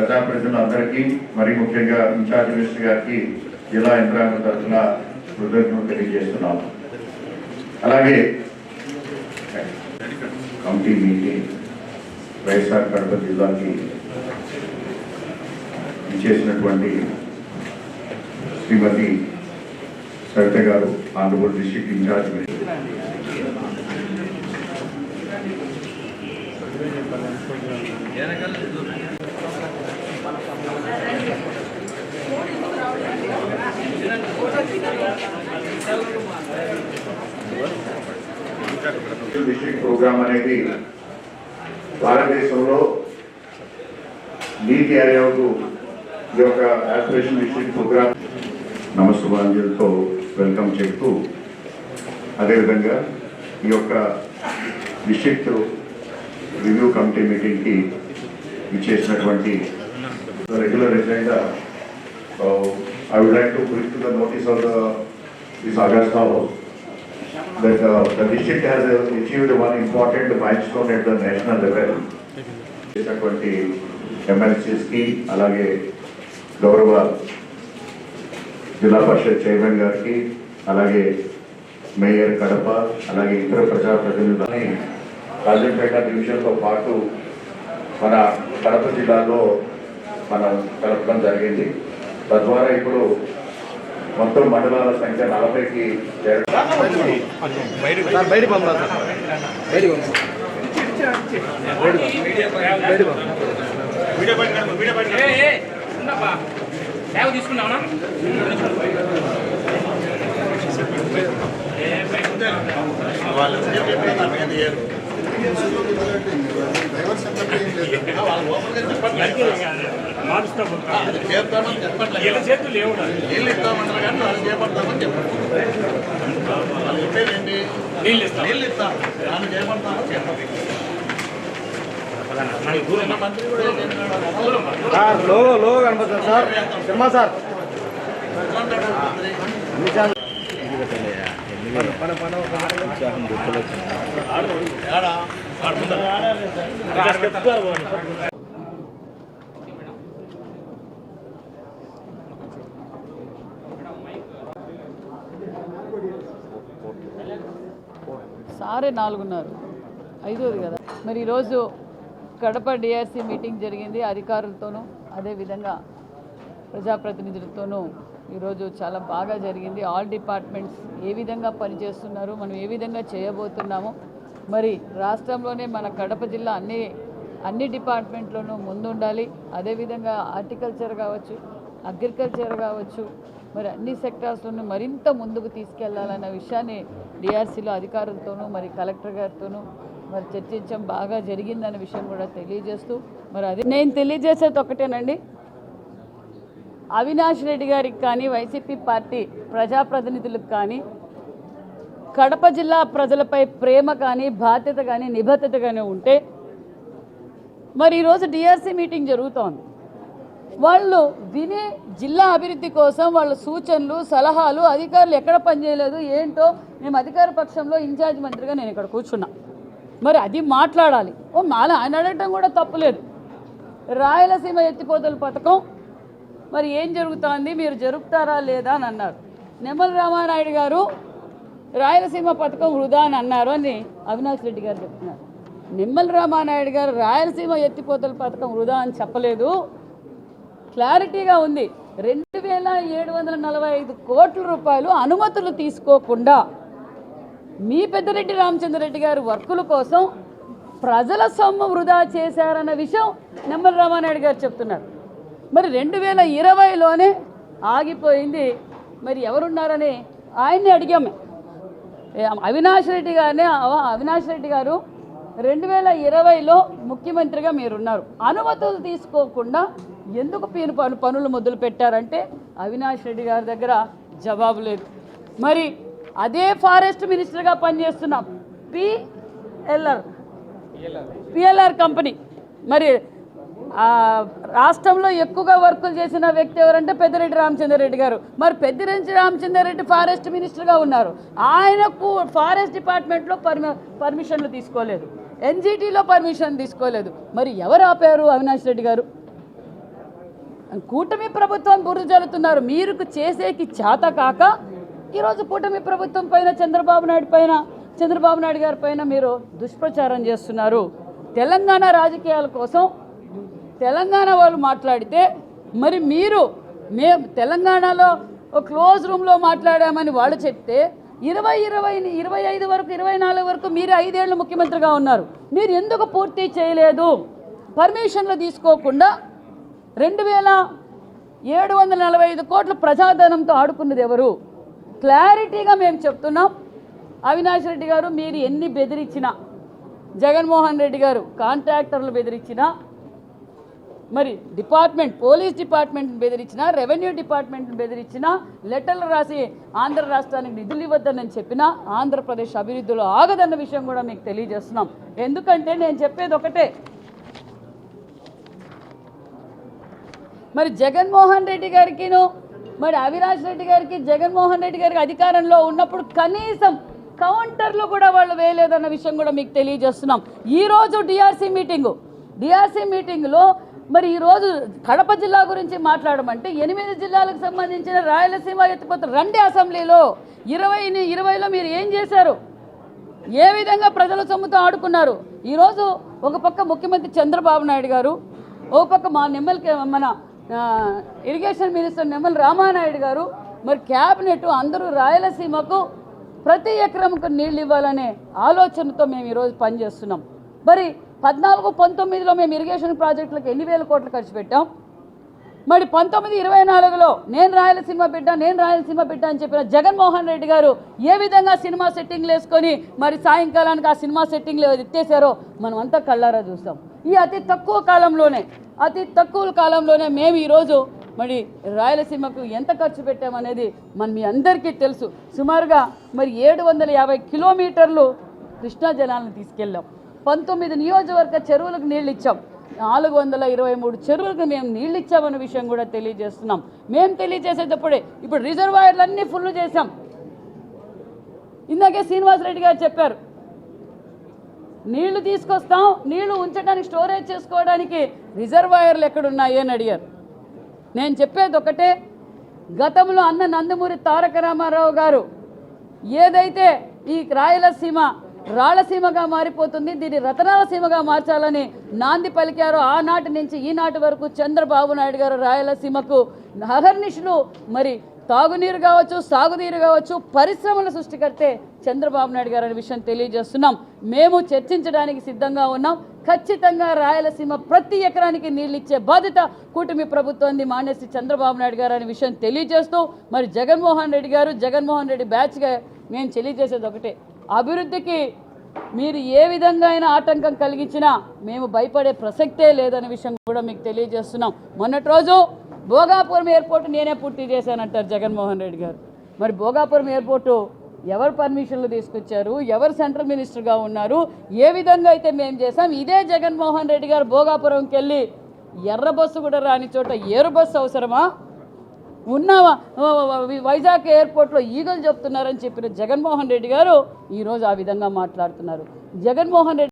ప్రజాప్రతినిధులందరికీ మరి ముఖ్యంగా incharge minister గారికి జిల్లా యంత్రాంగం తరఫున కృతజ్ఞతలు తెలియజేస్తున్నాము. అలాగే కమిటీ మీటింగ్ వైఎస్ఆర్ కడప జిల్లాకి ఇచ్చేసినటువంటి Shrimati Savita garu, Andhra Pradesh district incharge minister. District programme అనేది భారతదేశంలో నీతి ఆయోగ్ ఈ యొక్క ఆస్పిరేషన్ డిస్ట్రిక్ట్ ప్రోగ్రామ్ నమస్కారాలతో వెల్కమ్ చెప్తూ, అదేవిధంగా ఈ యొక్క డిస్ట్రిక్ట్ రివ్యూ కమిటీ మీటింగ్కి ఇచ్చేసినటువంటి regular agenda. I would like to bring to the notice of this August House that the district has achieved one important milestone at the national level. చేసినటువంటి MLCస్కి, అలాగే గౌరవ జిల్లా పరిషత్ చైర్మన్ గారికి, అలాగే మేయర్ కడప, అలాగే ఇతర ప్రజాప్రతినిధులని రాజంపేట డివిజన్తో పాటు మన కడప జిల్లాలో మనం కలపడం జరిగింది. తద్వారా ఇప్పుడు మొత్తం మండలాల సంఖ్య 40కి తీసుకున్నావునా. చేతులు లేవు నీళ్ళు ఇస్తామంటారు కానీ వాళ్ళు చేపడతామని చెప్పండి. వాళ్ళు చెప్పేది నీళ్ళు ఇస్తాం వాళ్ళు చేపడతామని చెప్పండి. మంత్రి కూడా లో కనపడుతుంది సార్. శర్మ సార్ సారే 4:30 5 కదా. మరి ఈరోజు కడప డిఆర్సీ మీటింగ్ జరిగింది. అధికారులతోనూ అదేవిధంగా ప్రజాప్రతినిధులతోనూ ఈరోజు చాలా బాగా జరిగింది. ఆల్ డిపార్ట్మెంట్స్ ఏ విధంగా పనిచేస్తున్నారు, మనం ఏ విధంగా చేయబోతున్నాము, మరి రాష్ట్రంలోనే మన కడప జిల్లా అన్ని డిపార్ట్మెంట్లోనూ ముందుండాలి. అదేవిధంగా హార్టికల్చర్ కావచ్చు, అగ్రికల్చర్ కావచ్చు, మరి అన్ని సెక్టార్స్లోనూ మరింత ముందుకు తీసుకెళ్లాలన్న విషయాన్ని డిఆర్సీలో అధికారులతోనూ మరి కలెక్టర్ గారితోనూ మరి చర్చించడం బాగా జరిగిందన్న విషయం కూడా తెలియజేస్తూ, మరి అది నేను తెలియజేసేది ఒకటేనండి. అవినాష్ రెడ్డి గారికి కానీ, వైసీపీ పార్టీ ప్రజాప్రతినిధులకు కానీ కడప జిల్లా ప్రజలపై ప్రేమ కానీ, బాధ్యత కానీ, నిబద్ధత కానీ ఉంటే మరి ఈరోజు డిఆర్సీ మీటింగ్ జరుగుతోంది. వాళ్ళు వినే జిల్లా అభివృద్ధి కోసం వాళ్ళ సూచనలు, సలహాలు, అధికారులు ఎక్కడ పనిచేయలేదు ఏంటో, మేము అధికార పక్షంలో ఇన్ఛార్జ్ మంత్రిగా నేను ఇక్కడ కూర్చున్నా, మరి అది మాట్లాడాలి. మాలా ఆయన అడగటం కూడా తప్పులేదు. రాయలసీమ ఎత్తిపోతల పథకం మరి ఏం జరుగుతోంది, మీరు జరుపుతారా లేదా అని అన్నారు. నిమ్మల రామానాయుడు గారు రాయలసీమ పథకం వృధా అని అన్నారు అని అవినాష్ రెడ్డి గారు చెప్తున్నారు. నిమ్మల రామానాయుడు గారు రాయలసీమ ఎత్తిపోతల పథకం వృధా అని చెప్పలేదు, క్లారిటీగా ఉంది. 2745 కోట్ల రూపాయలు అనుమతులు తీసుకోకుండా మీ పెద్దిరెడ్డి రామచంద్రరెడ్డి గారు వర్కుల కోసం ప్రజల సొమ్ము వృధా చేశారన్న విషయం నిమ్మల రామానాయుడు గారు చెప్తున్నారు. మరి 2020లోనే ఆగిపోయింది. మరి ఎవరున్నారని ఆయన్ని అడిగాము. అవినాష్ రెడ్డి గారు 2020లో ముఖ్యమంత్రిగా మీరున్నారు, అనుమతులు తీసుకోకుండా ఎందుకు పనులు మొదలు పెట్టారంటే అవినాష్ రెడ్డి గారి దగ్గర జవాబు లేదు. మరి అదే ఫారెస్ట్ మినిస్టర్గా పనిచేస్తున్న పిఎల్ఆర్ కంపెనీ, మరి రాష్ట్రంలో ఎక్కువగా వర్కులు చేసిన వ్యక్తి ఎవరంటే పెద్దిరెడ్డి రామచంద్రరెడ్డి గారు. మరి పెద్దిరెడ్డి రామచంద్రరెడ్డి ఫారెస్ట్ మినిస్టర్గా ఉన్నారు, ఆయనకు ఫారెస్ట్ డిపార్ట్మెంట్లో పర్మిషన్లు తీసుకోలేదు, ఎన్జిటీలో పర్మిషన్ తీసుకోలేదు. మరి ఎవరు ఆపారు? అవినాష్ రెడ్డి గారు. కూటమి ప్రభుత్వం బురద జల్లుతున్నారు. మీరు చేసేకి చేత కాక ఈరోజు కూటమి ప్రభుత్వం పైన చంద్రబాబు నాయుడు గారి పైన మీరు దుష్ప్రచారం చేస్తున్నారు. తెలంగాణ రాజకీయాల కోసం తెలంగాణ వాళ్ళు మాట్లాడితే మరి మేము తెలంగాణలో ఒక క్లోజ్ రూమ్లో మాట్లాడామని వాళ్ళు చెప్తే 25 వరకు 24 వరకు మీరు 5 ఏళ్ళు ముఖ్యమంత్రిగా ఉన్నారు. మీరు ఎందుకు పూర్తి చేయలేదు? పర్మిషన్లు తీసుకోకుండా 2745 కోట్ల ప్రజాధనంతో ఆడుకున్నది ఎవరు? క్లారిటీగా మేము చెప్తున్నాం. అవినాష్ రెడ్డి గారు మీరు ఎన్ని బెదిరించినా, జగన్మోహన్ రెడ్డి గారు కాంట్రాక్టర్లు బెదిరించినా, మరి పోలీస్ డిపార్ట్మెంట్ని బెదిరించినా, రెవెన్యూ డిపార్ట్మెంట్ని బెదిరించినా, లెటర్లు రాసి ఆంధ్ర రాష్ట్రానికి నిధులు ఇవ్వద్దని చెప్పినా ఆంధ్రప్రదేశ్ అభివృద్ధిలో ఆగదన్న విషయం కూడా మీకు తెలియజేస్తున్నాం. ఎందుకంటే నేను చెప్పేది ఒకటే, మరి జగన్మోహన్ రెడ్డి గారికిను మరి అవినాష్ రెడ్డి గారికి జగన్మోహన్ రెడ్డి గారికి అధికారంలో ఉన్నప్పుడు కనీసం కౌంటర్లు కూడా వాళ్ళు వేయలేదన్న విషయం కూడా మీకు తెలియజేస్తున్నాం. ఈరోజు డిఆర్సీ మీటింగ్లో మరి ఈరోజు కడప జిల్లా గురించి మాట్లాడమంటే 8 జిల్లాలకు సంబంధించిన రాయలసీమ ఎత్తిపోతారు రండి అసెంబ్లీలో. 2020లో మీరు ఏం చేశారు? ఏ విధంగా ప్రజల సొమ్ముతో ఆడుకున్నారు? ఈరోజు ఒక పక్క ముఖ్యమంత్రి చంద్రబాబు నాయుడు గారు, ఒక పక్క మన ఇరిగేషన్ మినిస్టర్ నిమ్మల రామానాయుడు గారు, మరి క్యాబినెట్ అందరూ రాయలసీమకు ప్రతి ఎకరంకు నీళ్ళు ఇవ్వాలనే ఆలోచనతో మేము ఈరోజు పనిచేస్తున్నాం. మరి 14-19లో మేము ఇరిగేషన్ ప్రాజెక్టులకు ఎన్ని వేల కోట్లు ఖర్చు పెట్టాం. మరి 19-24లో నేను రాయలసీమ బిడ్డ అని చెప్పిన జగన్మోహన్ రెడ్డి గారు ఏ విధంగా సినిమా సెట్టింగ్లు వేసుకొని మరి సాయంకాలానికి ఆ సినిమా సెట్టింగ్లు ఎత్తేసారో మనం అంతా కళ్ళారా చూస్తాం. ఈ అతి తక్కువ కాలంలోనే మేము ఈరోజు మరి రాయలసీమకు ఎంత ఖర్చు పెట్టామనేది మీ అందరికీ తెలుసు. సుమారుగా మరి 750 కిలోమీటర్లు కృష్ణా జలాలను తీసుకెళ్ళాం. 19 నియోజకవర్గ చెరువులకు నీళ్ళు ఇచ్చాం. 423 చెరువులకు మేము నీళ్ళు ఇచ్చామన్న విషయం కూడా తెలియజేస్తున్నాం. మేము తెలియజేసేటప్పుడే ఇప్పుడు రిజర్వాయర్లన్నీ ఫుల్ చేశాం. ఇందాకే శ్రీనివాసరెడ్డి గారు చెప్పారు, నీళ్లు తీసుకొస్తాం, నీళ్లు ఉంచడానికి స్టోరేజ్ చేసుకోవడానికి రిజర్వాయర్లు ఎక్కడున్నాయి అని అడిగారు. నేను చెప్పేది ఒకటే, గతంలో అన్న నందమూరి తారక రామారావు గారు ఏదైతే ఈ రాయలసీమ రాళ్లసీమగా మారిపోతుంది, దీన్ని రతనాల సీమగా మార్చాలని నాంది పలికారో ఆనాటి నుంచి ఈనాటి వరకు చంద్రబాబు నాయుడు గారు రాయలసీమకు అహర్నిశలు మరి తాగునీరు కావచ్చు, సాగునీరు కావచ్చు, పరిశ్రమల సృష్టికర్తే చంద్రబాబు నాయుడు గారు అనే విషయం తెలియజేస్తున్నాం. మేము చర్చించడానికి సిద్ధంగా ఉన్నాం. ఖచ్చితంగా రాయలసీమ ప్రతి ఎకరానికి నీళ్ళు ఇచ్చే బాధ్యత కూటమి ప్రభుత్వాన్ని మానేసి చంద్రబాబు నాయుడు గారు అనే విషయం తెలియజేస్తూ మరి జగన్మోహన్ రెడ్డి బ్యాచ్గా మేము తెలియజేసేది ఒకటే, అభివృద్ధికి మీరు ఏ విధంగా అయినా ఆటంకం కలిగించినా మేము భయపడే ప్రసక్తే లేదనే విషయం కూడా మీకు తెలియజేస్తున్నాం. మొన్నటి రోజు భోగాపురం ఎయిర్పోర్ట్ నేనే పూర్తి చేశానంటారు జగన్మోహన్ రెడ్డి గారు. మరి భోగాపురం ఎయిర్పోర్టు ఎవరు పర్మిషన్లు తీసుకొచ్చారు, ఎవరు సెంట్రల్ మినిస్టర్గా ఉన్నారు, ఏ విధంగా అయితే మేము చేసాం, ఇదే జగన్మోహన్ రెడ్డి గారు భోగాపురంకి వెళ్ళి ఎర్ర బస్సు కూడా రాని చోట ఏరు బస్సు అవసరమా, ఉన్నావా వైజాగ్ ఎయిర్పోర్ట్లో ఈగలు చెప్తున్నారని చెప్పిన జగన్మోహన్ రెడ్డి గారు ఈరోజు ఆ విధంగా మాట్లాడుతున్నారు. జగన్మోహన్ రెడ్డి